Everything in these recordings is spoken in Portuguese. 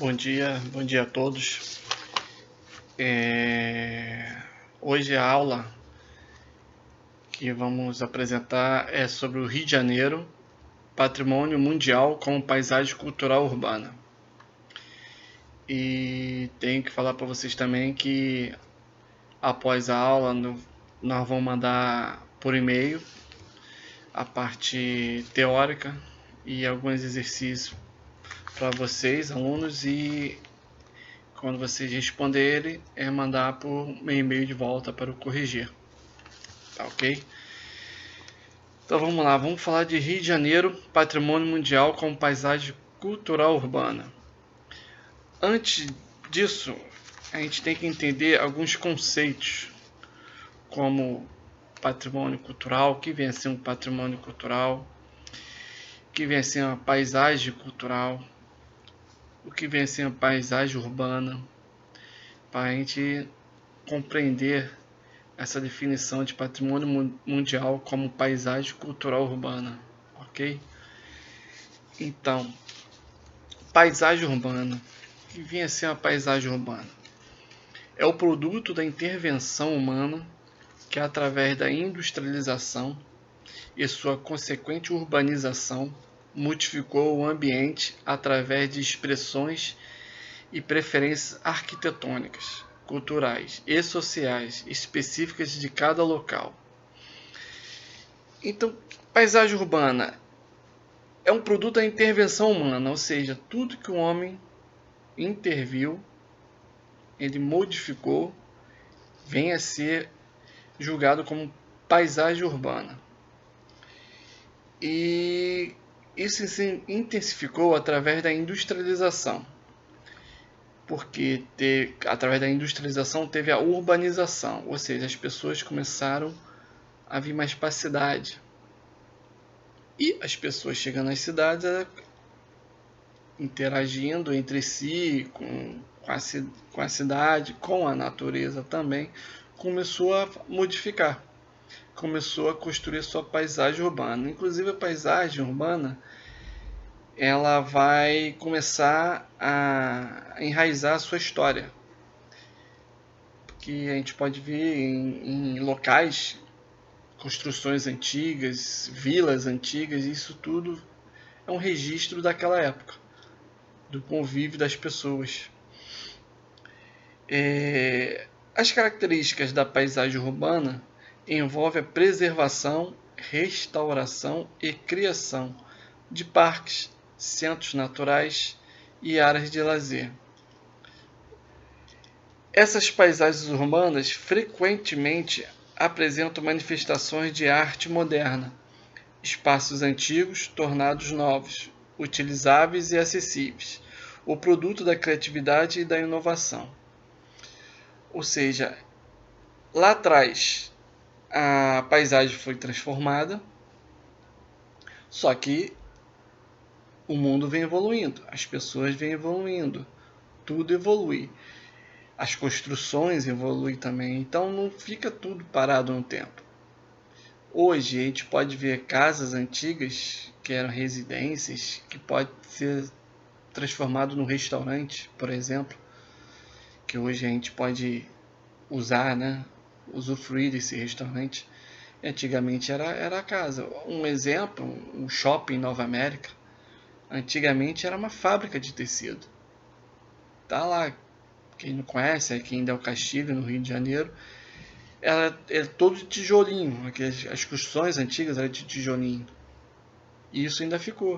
Bom dia a todos. Hoje a aula que vamos apresentar é sobre o Rio de Janeiro, Patrimônio Mundial como Paisagem Cultural Urbana. E tenho que falar para vocês também que após a aula nós vamos mandar por e-mail a parte teórica e alguns exercícios para vocês, alunos, e quando vocês responderem, é mandar por e-mail de volta para o corrigir. Tá ok? Então vamos lá, vamos falar de Rio de Janeiro, Patrimônio Mundial como Paisagem Cultural Urbana. Antes disso, a gente tem que entender alguns conceitos, como patrimônio cultural, o que vem a ser um patrimônio cultural, o que vem a ser uma paisagem cultural, o que vem a ser uma paisagem urbana, para a gente compreender essa definição de patrimônio mundial como paisagem cultural urbana, ok? Então, paisagem urbana. O que vem a ser uma paisagem urbana? É o produto da intervenção humana que, através da industrialização e sua consequente urbanização, modificou o ambiente através de expressões e preferências arquitetônicas, culturais e sociais específicas de cada local. Então, paisagem urbana é um produto da intervenção humana, ou seja, tudo que o homem interviu, ele modificou, vem a ser julgado como paisagem urbana. E isso se intensificou através da industrialização, porque através da industrialização teve a urbanização, ou seja, as pessoas começaram a vir mais para a cidade. E as pessoas chegando às cidades, interagindo entre si, com a cidade, com a natureza também, começou a modificar, começou a construir sua paisagem urbana. Inclusive a paisagem urbana, ela vai começar a enraizar a sua história, porque a gente pode ver em locais, construções antigas, vilas antigas, isso tudo é um registro daquela época, do convívio das pessoas. As características da paisagem urbana envolvem a preservação, restauração e criação de parques, centros naturais e áreas de lazer. Essas paisagens urbanas frequentemente apresentam manifestações de arte moderna, espaços antigos tornados novos, utilizáveis e acessíveis, o produto da criatividade e da inovação. Ou seja, lá atrás a paisagem foi transformada, só que o mundo vem evoluindo, as pessoas vêm evoluindo, tudo evolui. As construções evoluem também, então não fica tudo parado no tempo. Hoje a gente pode ver casas antigas que eram residências, que pode ser transformado num restaurante, por exemplo, que hoje a gente pode usar, né? Usufruir desse restaurante. Antigamente era a casa. Um exemplo, um shopping em Nova América, antigamente era uma fábrica de tecido. Tá lá, quem não conhece, aqui em Del Castilho, no Rio de Janeiro, era todo de tijolinho, as construções antigas eram de tijolinho. E isso ainda ficou.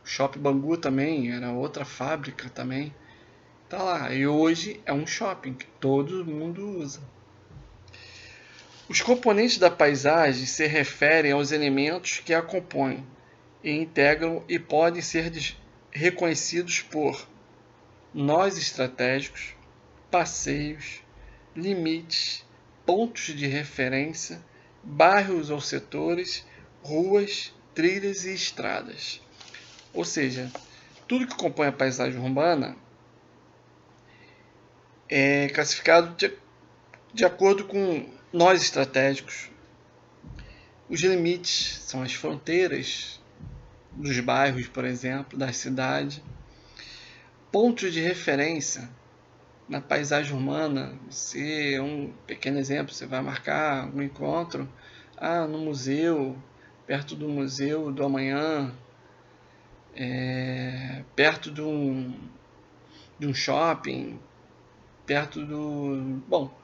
O Shopping Bangu também era outra fábrica também. Tá lá. E hoje é um shopping que todo mundo usa. Os componentes da paisagem se referem aos elementos que a compõem e integram e podem ser reconhecidos por nós estratégicos, passeios, limites, pontos de referência, bairros ou setores, ruas, trilhas e estradas. Ou seja, tudo que compõe a paisagem urbana é classificado de acordo com nós estratégicos. Os limites são as fronteiras dos bairros, por exemplo, da cidade. pontos de referência na paisagem urbana. Um pequeno exemplo, você vai marcar um encontro no museu, perto do Museu do Amanhã, perto de um shopping, perto do... Bom,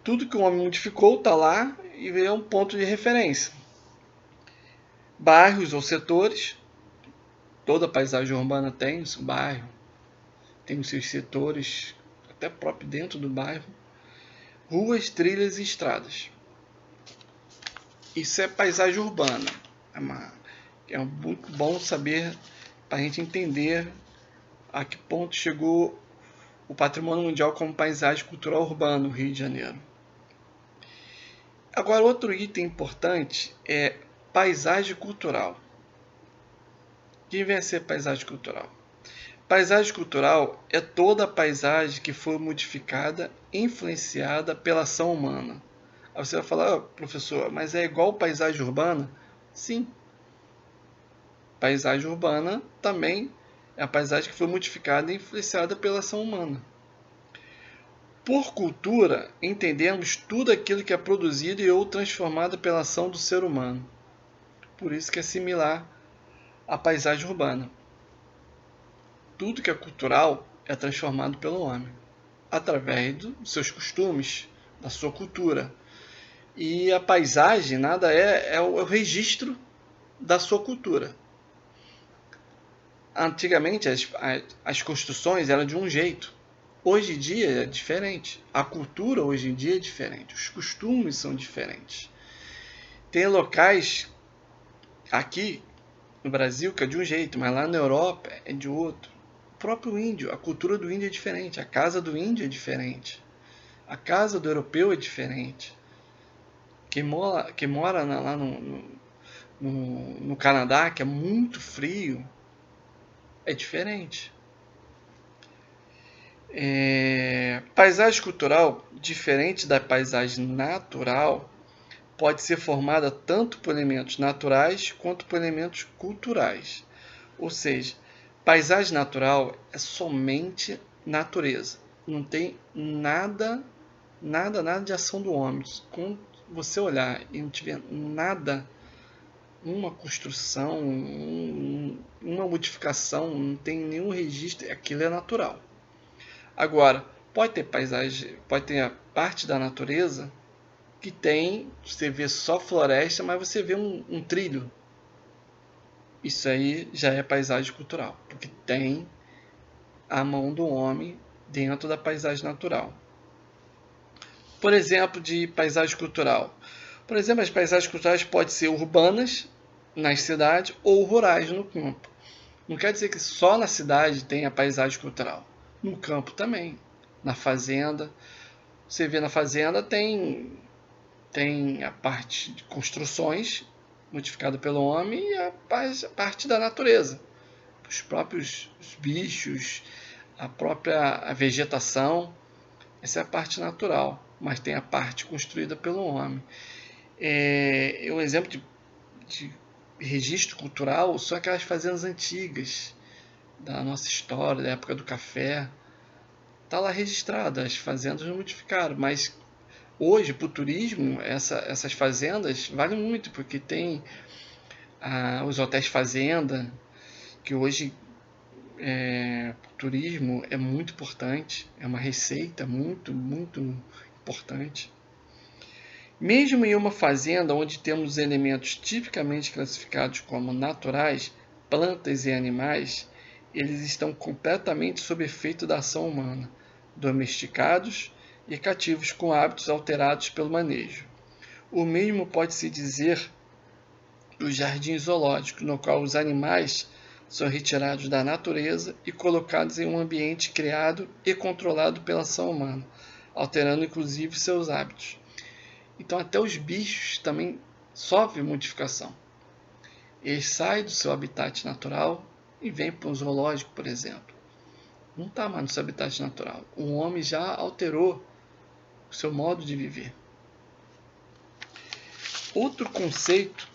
tudo que o homem modificou está lá e é um ponto de referência. Bairros ou setores, toda paisagem urbana tem o seu bairro, tem os seus setores, até próprio dentro do bairro. Ruas, trilhas e estradas. Isso é paisagem urbana. É muito bom saber para a gente entender a que ponto chegou o Patrimônio Mundial como paisagem cultural urbana no Rio de Janeiro. Agora, outro item importante é paisagem cultural. O que vem a ser paisagem cultural? Paisagem cultural é toda a paisagem que foi modificada, influenciada pela ação humana. Aí você vai falar, professor, mas é igual paisagem urbana? Sim. Paisagem urbana também é a paisagem que foi modificada e influenciada pela ação humana. Por cultura, entendemos tudo aquilo que é produzido e ou transformado pela ação do ser humano. Por isso que é similar à paisagem urbana. Tudo que é cultural é transformado pelo homem, através dos seus costumes, da sua cultura. E a paisagem nada é o registro da sua cultura. Antigamente as construções eram de um jeito. Hoje em dia é diferente. A cultura hoje em dia é diferente. Os costumes são diferentes. Tem locais aqui no Brasil que é de um jeito, mas lá na Europa é de outro. O próprio índio, a cultura do índio é diferente. A casa do índio é diferente. A casa do europeu é diferente. Quem mora lá no Canadá, que é muito frio, é diferente. Paisagem cultural, diferente da paisagem natural, pode ser formada tanto por elementos naturais quanto por elementos culturais. Ou seja, paisagem natural é somente natureza. Não tem nada de ação do homem. Quando você olhar e não tiver nada, uma construção, uma modificação, não tem nenhum registro, aquilo é natural. Agora, pode ter paisagem, pode ter a parte da natureza que tem, você vê só floresta, mas você vê um trilho. Isso aí já é paisagem cultural, porque tem a mão do homem dentro da paisagem natural. Por exemplo, de paisagem cultural. Por exemplo, as paisagens culturais podem ser urbanas, nas cidades, ou rurais, no campo. Não quer dizer que só na cidade tem a paisagem cultural. No campo também. Na fazenda. Você vê na fazenda tem a parte de construções modificada pelo homem e a parte da natureza. Os próprios bichos, a vegetação. Essa é a parte natural, mas tem a parte construída pelo homem. Um exemplo de registro cultural são aquelas fazendas antigas da nossa história, da época do café. Está lá registrado, as fazendas não modificaram, mas hoje, para o turismo, essas fazendas valem muito, porque tem os hotéis fazenda, que hoje o turismo é muito importante, é uma receita muito, muito importante. Mesmo em uma fazenda onde temos elementos tipicamente classificados como naturais, plantas e animais, eles estão completamente sob efeito da ação humana, domesticados e cativos com hábitos alterados pelo manejo. O mesmo pode-se dizer do jardim zoológico, no qual os animais são retirados da natureza e colocados em um ambiente criado e controlado pela ação humana, alterando inclusive seus hábitos. Então até os bichos também sofrem modificação. Eles saem do seu habitat natural e vêm para um zoológico, por exemplo. Não está mais no seu habitat natural. O homem já alterou o seu modo de viver. Outro conceito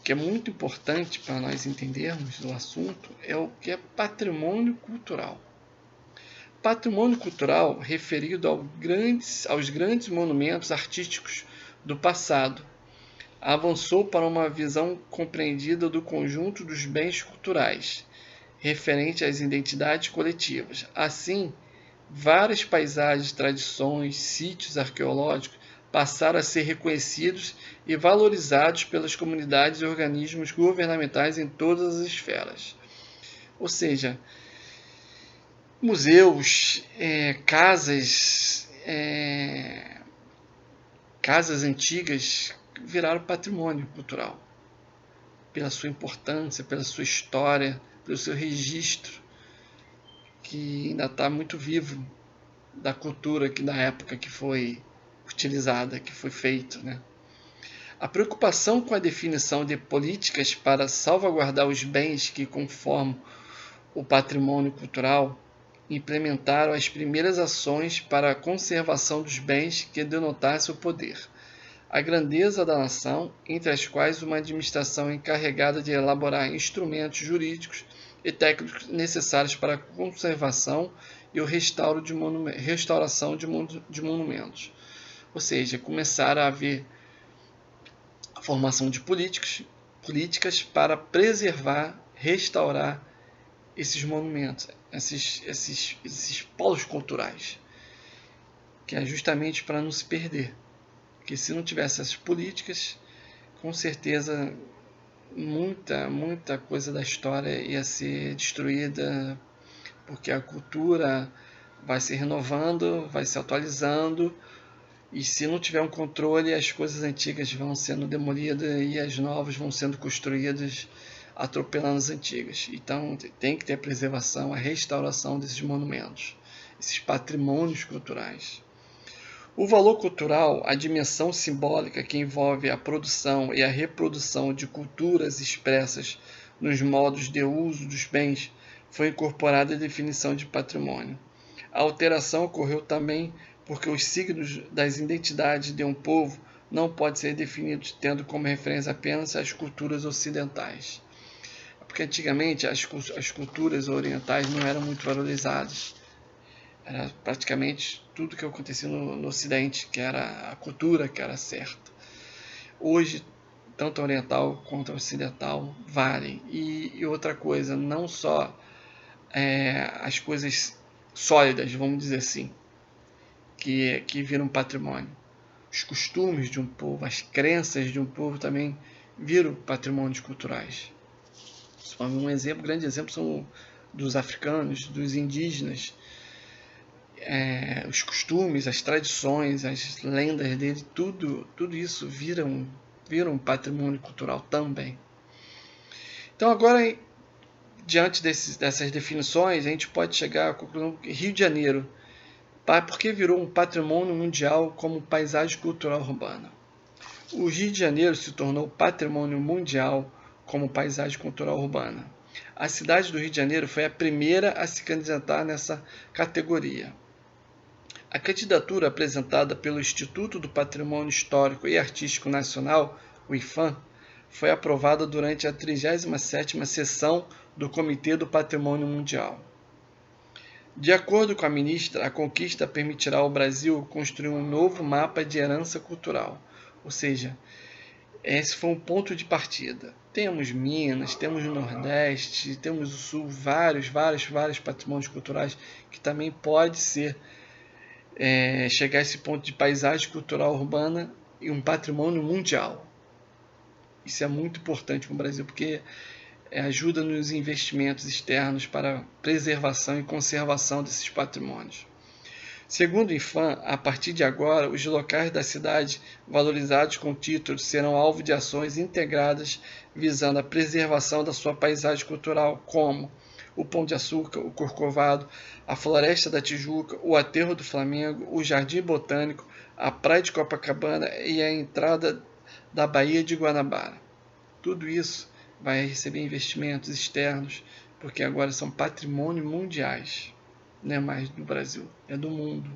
que é muito importante para nós entendermos do assunto é o que é patrimônio cultural. Patrimônio cultural referido aos grandes monumentos artísticos do passado. Avançou para uma visão compreendida do conjunto dos bens culturais, referente às identidades coletivas. Assim, várias paisagens, tradições, sítios arqueológicos passaram a ser reconhecidos e valorizados pelas comunidades e organismos governamentais em todas as esferas. Ou seja, museus, casas antigas viraram patrimônio cultural, pela sua importância, pela sua história, pelo seu registro, que ainda está muito vivo da cultura que na época que foi utilizada, que foi feito, né? A preocupação com a definição de políticas para salvaguardar os bens que conformam o patrimônio cultural implementaram as primeiras ações para a conservação dos bens que denotassem o poder, a grandeza da nação, entre as quais uma administração encarregada de elaborar instrumentos jurídicos e técnicos necessários para a conservação e o restauração de monumentos. Ou seja, começaram a haver a formação de políticas para preservar, restaurar esses monumentos, esses polos culturais, que é justamente para não se perder. Porque se não tivesse essas políticas, com certeza muita coisa da história ia ser destruída, porque a cultura vai se renovando, vai se atualizando, e se não tiver um controle, as coisas antigas vão sendo demolidas e as novas vão sendo construídas, atropelando as antigas. Então tem que ter a preservação, a restauração desses monumentos, esses patrimônios culturais. O valor cultural, a dimensão simbólica que envolve a produção e a reprodução de culturas expressas nos modos de uso dos bens, foi incorporada à definição de patrimônio. A alteração ocorreu também porque os signos das identidades de um povo não podem ser definidos tendo como referência apenas as culturas ocidentais. Porque antigamente as culturas orientais não eram muito valorizadas. Era praticamente tudo que acontecia no Ocidente, que era a cultura que era certa. Hoje, tanto a oriental quanto a ocidental valem. E outra coisa, não só as coisas sólidas, vamos dizer assim, que viram patrimônio. Os costumes de um povo, as crenças de um povo também viram patrimônios culturais. Um grande exemplo são dos africanos, dos indígenas, os costumes, as tradições, as lendas dele, tudo isso viram patrimônio cultural também. Então agora, diante dessas definições, a gente pode chegar à conclusão que Rio de Janeiro, por que virou um patrimônio mundial como paisagem cultural urbana? O Rio de Janeiro se tornou patrimônio mundial como paisagem cultural urbana. A cidade do Rio de Janeiro foi a primeira a se candidatar nessa categoria. A candidatura apresentada pelo Instituto do Patrimônio Histórico e Artístico Nacional, o IPHAN, foi aprovada durante a 37ª sessão do Comitê do Patrimônio Mundial. De acordo com a ministra, a conquista permitirá ao Brasil construir um novo mapa de herança cultural, ou seja, esse foi um ponto de partida. Temos Minas, temos o Nordeste, temos o Sul, vários patrimônios culturais que também pode ser chegar a esse ponto de paisagem cultural urbana e um patrimônio mundial. Isso é muito importante para o Brasil, porque ajuda nos investimentos externos para preservação e conservação desses patrimônios. Segundo o IPHAN, a partir de agora, os locais da cidade valorizados com títulos serão alvo de ações integradas visando a preservação da sua paisagem cultural, como o Pão de Açúcar, o Corcovado, a Floresta da Tijuca, o Aterro do Flamengo, o Jardim Botânico, a Praia de Copacabana e a entrada da Baía de Guanabara. Tudo isso vai receber investimentos externos, porque agora são patrimônio mundiais. Não é mais do Brasil, é do mundo.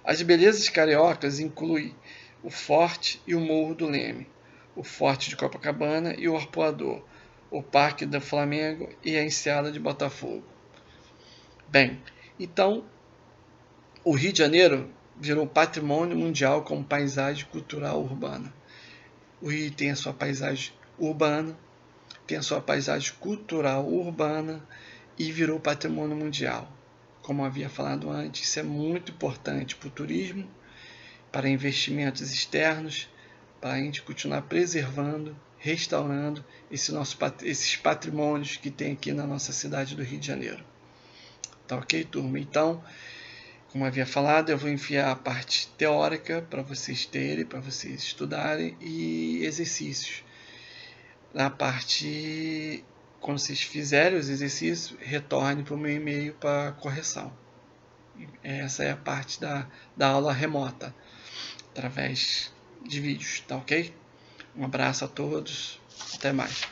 As belezas cariocas incluem o Forte e o Morro do Leme, o Forte de Copacabana e o Arpoador, o Parque do Flamengo e a Enseada de Botafogo. Bem, Então, o Rio de Janeiro virou patrimônio mundial como paisagem cultural urbana. O Rio tem a sua paisagem urbana, tem a sua paisagem cultural urbana e virou patrimônio mundial. Como havia falado antes, isso é muito importante para o turismo, para investimentos externos, para a gente continuar preservando, restaurando esses patrimônios que tem aqui na nossa cidade do Rio de Janeiro. Tá ok, turma? Então, como havia falado, eu vou enviar a parte teórica para vocês terem, para vocês estudarem, e exercícios. Na parte, quando vocês fizerem os exercícios, retorne para o meu e-mail para correção. Essa é a parte da aula remota, através de vídeos, tá ok? Um abraço a todos, até mais.